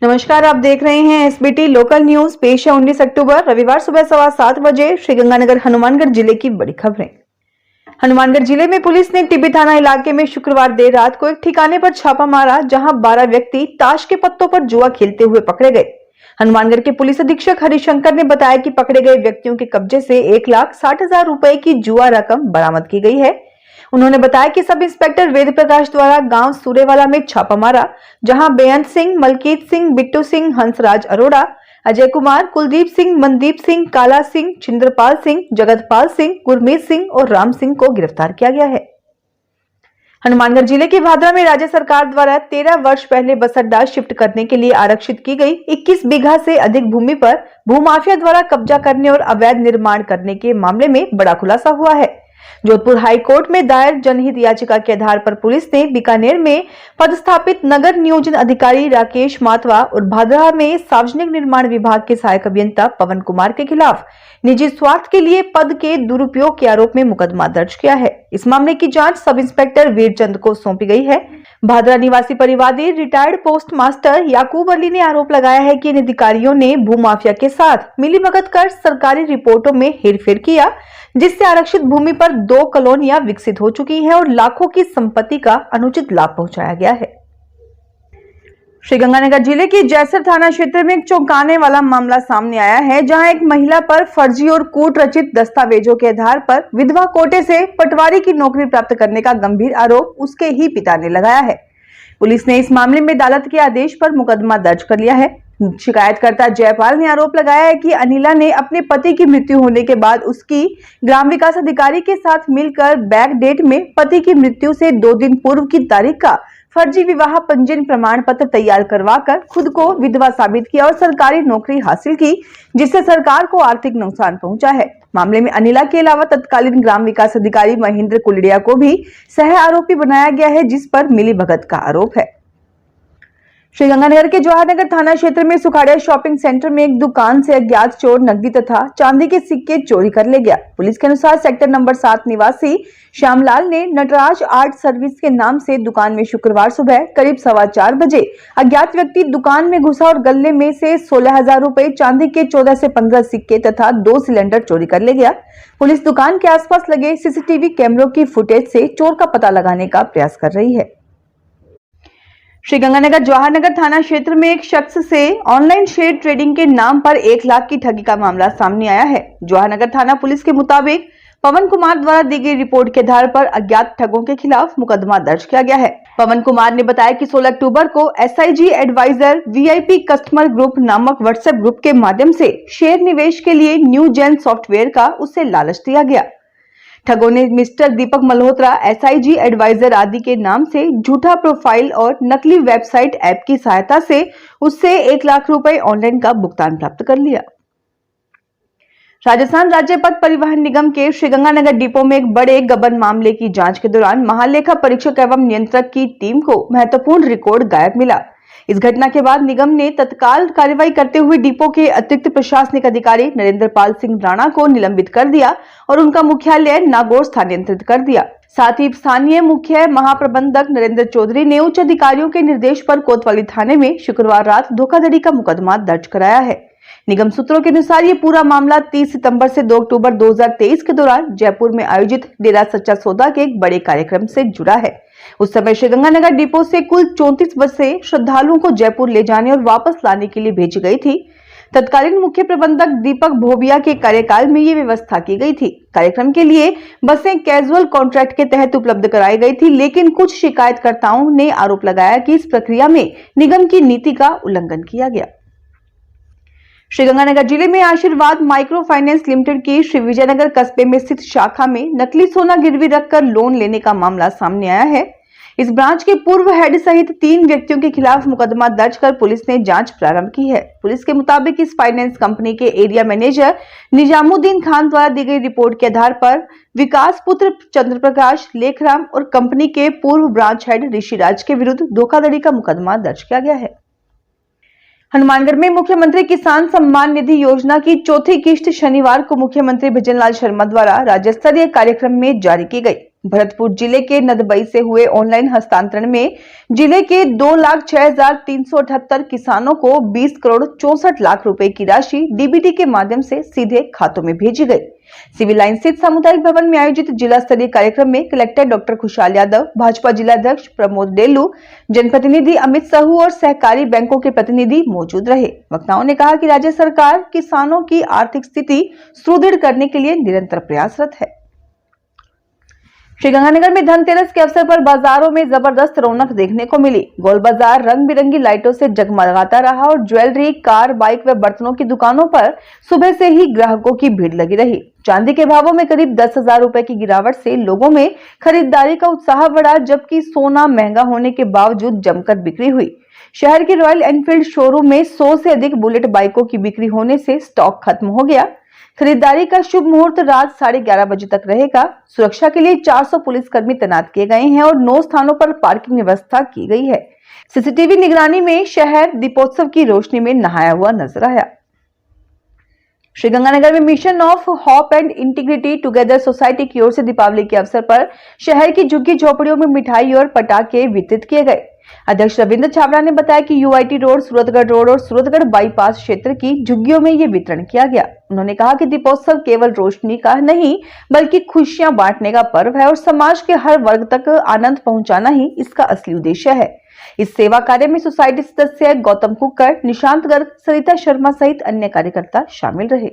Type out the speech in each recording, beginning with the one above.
नमस्कार, आप देख रहे हैं एसबीटी लोकल न्यूज। पेश है 19 अक्टूबर रविवार सुबह 7:15 बजे श्रीगंगानगर हनुमानगढ़ जिले की बड़ी खबरें। हनुमानगढ़ जिले में पुलिस ने टिब्बी थाना इलाके में शुक्रवार देर रात को एक ठिकाने पर छापा मारा, जहां 12 व्यक्ति ताश के पत्तों पर जुआ खेलते हुए पकड़े गए। हनुमानगढ़ के पुलिस अधीक्षक हरिशंकर ने बताया कि पकड़े गए व्यक्तियों के कब्जे से 1,60,000 रुपए की जुआ रकम बरामद की गई है। उन्होंने बताया कि सब इंस्पेक्टर वेद प्रकाश द्वारा गांव सूरेवाला में छापा मारा, जहां बेअंत सिंह, मलकीत सिंह, बिट्टू सिंह, हंसराज अरोड़ा, अजय कुमार, कुलदीप सिंह, मनदीप सिंह, काला सिंह, छिंद्रपाल सिंह, जगतपाल सिंह, गुरमीत सिंह और राम सिंह को गिरफ्तार किया गया है। हनुमानगढ़ जिले के भादरा में राज्य सरकार द्वारा 13 वर्ष पहले बस अड्डा शिफ्ट करने के लिए आरक्षित की गई 21 बीघा से अधिक भूमि पर भूमाफिया द्वारा कब्जा करने और अवैध निर्माण करने के मामले में बड़ा खुलासा हुआ है। जोधपुर हाई कोर्ट में दायर जनहित याचिका के आधार पर पुलिस ने बीकानेर में पदस्थापित नगर नियोजन अधिकारी राकेश माथवा और भादरा में सार्वजनिक निर्माण विभाग के सहायक अभियंता पवन कुमार के खिलाफ निजी स्वार्थ के लिए पद के दुरुपयोग के आरोप में मुकदमा दर्ज किया है। इस मामले की जांच सब इंस्पेक्टर वीरचंद को सौंपी गई है। भादरा निवासी परिवादी रिटायर्ड पोस्ट मास्टर याकूब अली ने आरोप लगाया है कि इन अधिकारियों ने भूमाफिया के साथ मिलीभगत कर सरकारी रिपोर्टों में हेरफेर किया, जिससे आरक्षित भूमि पर 2 कॉलोनियां विकसित हो चुकी हैं और लाखों की संपत्ति का अनुचित लाभ पहुंचाया गया है। श्रीगंगानगर जिले के जैसर थाना क्षेत्र में एक चौंकाने वाला मामला सामने आया है, जहां एक महिला पर फर्जी और कूट रचित दस्तावेजों के आधार पर विधवा कोटे से पटवारी की नौकरी प्राप्त करने का गंभीर आरोप उसके ही पिता ने लगाया है। पुलिस ने इस मामले में अदालत के आदेश पर मुकदमा दर्ज कर लिया है। शिकायतकर्ता जयपाल ने आरोप लगाया है कि अनिला ने अपने पति की मृत्यु होने के बाद उसकी ग्राम विकास अधिकारी के साथ मिलकर बैक डेट में पति की मृत्यु से 2 दिन पूर्व की तारीख का फर्जी विवाह पंजीयन प्रमाण पत्र तैयार करवाकर खुद को विधवा साबित किया और सरकारी नौकरी हासिल की, जिससे सरकार को आर्थिक नुकसान पहुंचा है। मामले में अनिला के अलावा तत्कालीन ग्राम विकास अधिकारी महेंद्र कुलड़िया को भी सह आरोपी बनाया गया है, जिस पर मिलीभगत का आरोप है। श्रीगंगानगर के जवाहरनगर थाना क्षेत्र में सुखाड़िया शॉपिंग सेंटर में एक दुकान से अज्ञात चोर नकदी तथा चांदी के सिक्के चोरी कर ले गया। पुलिस के अनुसार सेक्टर नंबर 7 निवासी श्यामलाल ने नटराज आर्ट सर्विस के नाम से दुकान में शुक्रवार सुबह करीब 4:15 बजे अज्ञात व्यक्ति दुकान में घुसा और गल्ले में से 16,000 रुपए, चांदी के 14 से 15 सिक्के तथा 2 सिलेंडर चोरी कर ले गया। पुलिस दुकान के आसपास लगे सीसीटीवी कैमरों की फुटेज से चोर का पता लगाने का प्रयास कर रही है। श्रीगंगानगर जवाहरनगर थाना क्षेत्र में एक शख्स से ऑनलाइन शेयर ट्रेडिंग के नाम पर 1 लाख की ठगी का मामला सामने आया है। जवाहरनगर थाना पुलिस के मुताबिक पवन कुमार द्वारा दी गई रिपोर्ट के आधार पर अज्ञात ठगों के खिलाफ मुकदमा दर्ज किया गया है। पवन कुमार ने बताया कि 16 अक्टूबर को SIG adviser VIP customer group नामक व्हाट्सएप ग्रुप के माध्यम से शेयर निवेश के लिए न्यू जेन सॉफ्टवेयर का उसे लालच दिया गया। ठगों ने मिस्टर दीपक मल्होत्रा SIG एडवाइजर आदि के नाम से झूठा प्रोफाइल और नकली वेबसाइट ऐप की सहायता से उससे 1 लाख रुपए ऑनलाइन का भुगतान प्राप्त कर लिया। राजस्थान राज्य पथ परिवहन निगम के श्रीगंगानगर डिपो में एक बड़े गबन मामले की जांच के दौरान महालेखा परीक्षक एवं नियंत्रक की टीम को महत्वपूर्ण रिकॉर्ड गायब मिला। इस घटना के बाद निगम ने तत्काल कार्रवाई करते हुए डिपो के अतिरिक्त प्रशासनिक अधिकारी नरेंद्र पाल सिंह राणा को निलंबित कर दिया और उनका मुख्यालय नागौर स्थानांतरित कर दिया। साथ ही स्थानीय मुख्य महाप्रबंधक नरेंद्र चौधरी ने उच्च अधिकारियों के निर्देश पर कोतवाली थाने में शुक्रवार रात धोखाधड़ी का मुकदमा दर्ज कराया है। निगम सूत्रों के अनुसार ये पूरा मामला 30 सितंबर से 2 अक्टूबर 2023 के दौरान जयपुर में आयोजित डेरा सच्चा सौदा के एक बड़े कार्यक्रम से जुड़ा है। उस समय श्रीगंगानगर डिपो से कुल 34 बसें श्रद्धालुओं को जयपुर ले जाने और वापस लाने के लिए भेजी गई थी। तत्कालीन मुख्य प्रबंधक दीपक भोबिया के कार्यकाल में ये व्यवस्था की गई थी। कार्यक्रम के लिए बसें कैजुअल कॉन्ट्रैक्ट के तहत उपलब्ध कराई गई थी, लेकिन कुछ शिकायतकर्ताओं ने आरोप लगाया कि इस प्रक्रिया में निगम की नीति का उल्लंघन किया गया। श्रीगंगानगर जिले में आशीर्वाद माइक्रो फाइनेंस लिमिटेड की श्री विजयनगर कस्बे में स्थित शाखा में नकली सोना गिरवी रखकर लोन लेने का मामला सामने आया है। इस ब्रांच के पूर्व हेड सहित 3 व्यक्तियों के खिलाफ मुकदमा दर्ज कर पुलिस ने जांच प्रारंभ की है। पुलिस के मुताबिक इस फाइनेंस कंपनी के एरिया मैनेजर निजामुद्दीन खान द्वारा दी गई रिपोर्ट के आधार पर विकास पुत्र चंद्रप्रकाश लेखराम और कंपनी के पूर्व ब्रांच हेड ऋषिराज के विरुद्ध धोखाधड़ी का मुकदमा दर्ज किया गया है। हनुमानगढ़ में मुख्यमंत्री किसान सम्मान निधि योजना की 4थी किश्त शनिवार को मुख्यमंत्री भजनलाल शर्मा द्वारा राज्य स्तरीय कार्यक्रम में जारी की गई। भरतपुर जिले के नदबई से हुए ऑनलाइन हस्तांतरण में जिले के 2,06,378 किसानों को 20 करोड़ 64 लाख रुपए की राशि डीबीटी के माध्यम से सीधे खातों में भेजी गई। सिविल लाइन स्थित सामुदायिक भवन में आयोजित जिला स्तरीय कार्यक्रम में कलेक्टर डॉक्टर खुशहाल यादव, भाजपा जिलाध्यक्ष प्रमोद डेलू, जनप्रतिनिधि अमित साहू और सहकारी बैंकों के प्रतिनिधि मौजूद रहे। वक्ताओं ने कहा कि राज्य सरकार किसानों की आर्थिक स्थिति सुदृढ़ करने के लिए निरंतर प्रयासरत है। श्रीगंगानगर में धनतेरस के अवसर पर बाजारों में जबरदस्त रौनक देखने को मिली। गोल बाजार रंग बिरंगी लाइटों से जगमगाता रहा और ज्वेलरी, कार, बाइक व बर्तनों की दुकानों पर सुबह से ही ग्राहकों की भीड़ लगी रही। चांदी के भावों में करीब 10,000 रुपए की गिरावट से लोगों में खरीदारी का उत्साह बढ़ा, जबकि सोना महंगा होने के बावजूद जमकर बिक्री हुई। शहर के रॉयल एनफील्ड शोरूम में 100 से अधिक बुलेट बाइकों की बिक्री होने से स्टॉक खत्म हो गया। खरीदारी का शुभ मुहूर्त रात 11:30 बजे तक रहेगा। सुरक्षा के लिए 400 पुलिसकर्मी तैनात किए गए हैं और 9 स्थानों पर पार्किंग व्यवस्था की गई है। सीसीटीवी निगरानी में शहर दीपोत्सव की रोशनी में नहाया हुआ नजर आया। श्रीगंगानगर में mission of hope and integrity together society की ओर से दीपावली के अवसर पर शहर की झुग्गी झोपड़ियों में मिठाई और पटाखे वितरित किए गए। अध्यक्ष रविंद्र छाबड़ा ने बताया कि यूआईटी रोड, सूरतगढ़ रोड और सूरतगढ़ बाईपास क्षेत्र की झुग्गियों में ये वितरण किया गया। उन्होंने कहा कि दीपोत्सव केवल रोशनी का नहीं बल्कि खुशियां बांटने का पर्व है और समाज के हर वर्ग तक आनंद पहुंचाना ही इसका असली उद्देश्य है। इस सेवा कार्य में सोसाइटी सदस्य गौतम कुक्कड़, निशांत गर्ग, सरिता शर्मा सहित अन्य कार्यकर्ता शामिल रहे।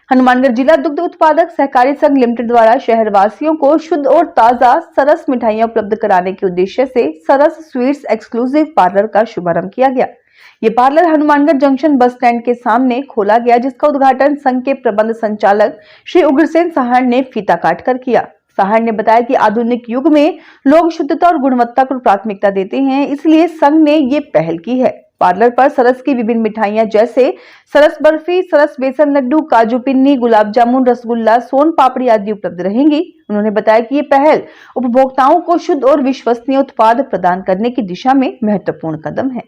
हनुमानगढ़ जिला दुग्ध उत्पादक सहकारी संघ लिमिटेड द्वारा शहरवासियों को शुद्ध और ताजा सरस मिठाइयां उपलब्ध कराने के उद्देश्य से सरस स्वीट्स एक्सक्लूसिव पार्लर का शुभारंभ किया गया। ये parlour Hanumangarh junction bus stand के सामने खोला गया, जिसका उद्घाटन संघ के प्रबंध संचालक श्री उग्रसेन साहड़ ने फीता काटकर किया। साहड़ ने बताया कि आधुनिक युग में लोग शुद्धता और गुणवत्ता को प्राथमिकता देते हैं, इसलिए संघ ने ये पहल की है। पार्लर पर सरस की विभिन्न मिठाइयां जैसे सरस बर्फी, सरस बेसन लड्डू, काजू पिन्नी, गुलाब जामुन, रसगुल्ला, सोन पापड़ी आदि उपलब्ध रहेंगी। उन्होंने बताया कि ये पहल उपभोक्ताओं को शुद्ध और विश्वसनीय उत्पाद प्रदान करने की दिशा में महत्वपूर्ण कदम है।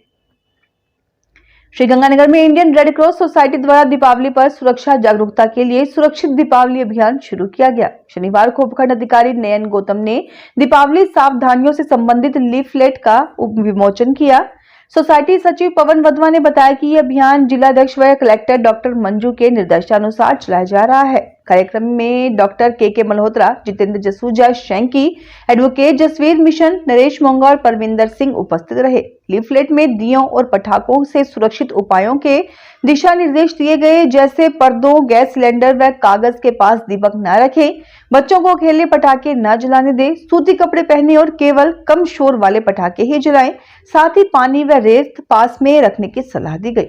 श्रीगंगानगर में इंडियन रेड क्रॉस सोसाइटी द्वारा दीपावली पर सुरक्षा जागरूकता के लिए सुरक्षित दीपावली अभियान शुरू किया गया। शनिवार को उपखंड अधिकारी नयन गौतम ने दीपावली सावधानियों से संबंधित लीफलेट का विमोचन किया। सोसाइटी सचिव पवन वधवा ने बताया कि यह अभियान जिलाध्यक्ष व कलेक्टर डॉक्टर मंजू के निर्देशानुसार चलाया जा रहा है। कार्यक्रम में डॉक्टर के मल्होत्रा, जितेंद्र जसूजा, शैंकी, एडवोकेट जसवीर मिशन, नरेश मोंगा और परविंदर सिंह उपस्थित रहे। लीफलेट में दियों और पटाखों से सुरक्षित उपायों के दिशा निर्देश दिए गए, जैसे पर्दों, गैस सिलेंडर व कागज के पास दीपक न रखें, बच्चों को अकेले पटाखे न जलाने दें, सूती कपड़े पहने और केवल कम शोर वाले पटाखे ही जलाएं। साथ ही पानी व रेत पास में रखने की सलाह दी गई।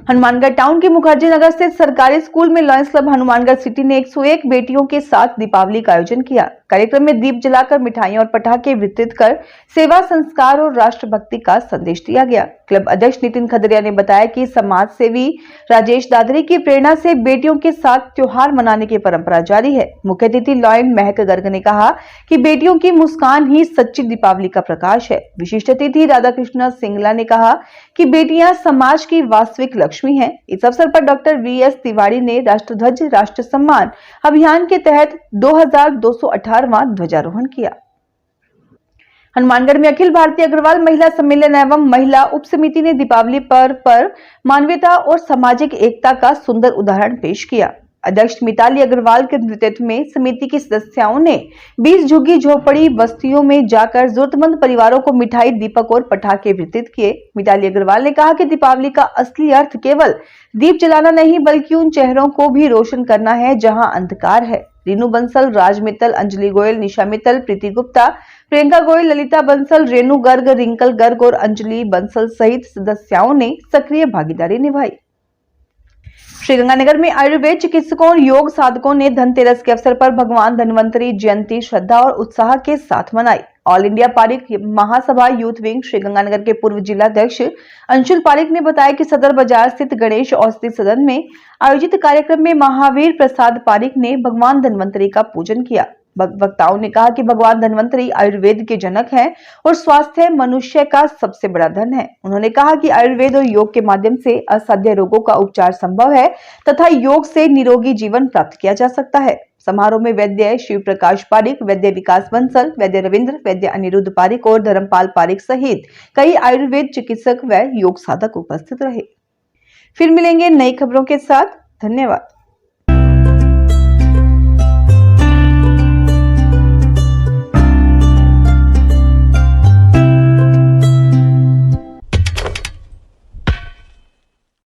हनुमानगढ़ टाउन के मुखर्जी नगर स्थित सरकारी स्कूल में लॉयंस क्लब हनुमानगढ़ सिटी ने 101 बेटियों के साथ दीपावली का आयोजन किया। कार्यक्रम में दीप जलाकर मिठाइयां और पटाखे वितरित कर सेवा, संस्कार और राष्ट्रभक्ति का संदेश दिया गया। क्लब अध्यक्ष नितिन खदरिया ने बताया कि समाज सेवी राजेश दादरी की प्रेरणा से बेटियों के साथ त्योहार मनाने की परंपरा जारी है। मुख्य अतिथि लॉयन महक गर्ग ने कहा कि बेटियों की मुस्कान ही सच्ची दीपावली का प्रकाश है। विशिष्ट अतिथि राधाकृष्ण सिंगला ने कहा कि बेटियां समाज की वास्तविक लक्ष्मी हैं। इस अवसर पर डॉक्टर वीएस तिवारी ने राष्ट्रध्वज राष्ट्र सम्मान अभियान के तहत 2218वां ध्वजारोहण किया। हनुमानगढ़ में अखिल भारतीय अग्रवाल महिला सम्मेलन एवं महिला उप समिति ने दीपावली पर्व पर मानवीयता और सामाजिक एकता का सुंदर उदाहरण पेश किया। अध्यक्ष मिताली अग्रवाल के नेतृत्व में समिति की सदस्यों ने 20 झुग्गी झोपड़ी बस्तियों में जाकर जरूरतमंद परिवारों को मिठाई, दीपक और पटाखे वितरित किए। मिताली अग्रवाल ने कहा कि दीपावली का असली अर्थ केवल दीप जलाना नहीं बल्कि उन चेहरों को भी रोशन करना है जहां अंधकार है। रीनू बंसल, राज मित्तल, अंजलि गोयल, निशा मित्तल, प्रीति गुप्ता, प्रियंका गोयल, ललिता बंसल, रेणु गर्ग, रिंकल गर्ग और अंजलि बंसल सहित सदस्यों ने सक्रिय भागीदारी निभाई। श्रीगंगानगर में आयुर्वेद चिकित्सकों और योग साधकों ने धनतेरस के अवसर पर भगवान धन्वंतरी जयंती श्रद्धा और उत्साह के साथ मनाई। ऑल इंडिया पारिक महासभा यूथ विंग श्रीगंगानगर के पूर्व जिलाध्यक्ष अंशुल पारिक ने बताया कि सदर बाजार स्थित गणेश औषधि सदन में आयोजित कार्यक्रम में महावीर प्रसाद पारिक ने भगवान धन्वंतरी का पूजन किया। वक्ताओं ने कहा कि भगवान धन्वंतरी आयुर्वेद के जनक हैं और स्वास्थ्य मनुष्य का सबसे बड़ा धन है। उन्होंने कहा कि आयुर्वेद और योग के माध्यम से असाध्य रोगों का उपचार संभव है तथा योग से निरोगी जीवन प्राप्त किया जा सकता है। समारोह में वैद्य शिव प्रकाश पारिक, वैद्य विकास बंसल, वैद्य रविंद्र, वैद्य अनिरुद्ध पारिक और धर्मपाल पारिक सहित कई आयुर्वेद चिकित्सक व योग साधक उपस्थित रहे। फिर मिलेंगे नई खबरों के साथ। धन्यवाद।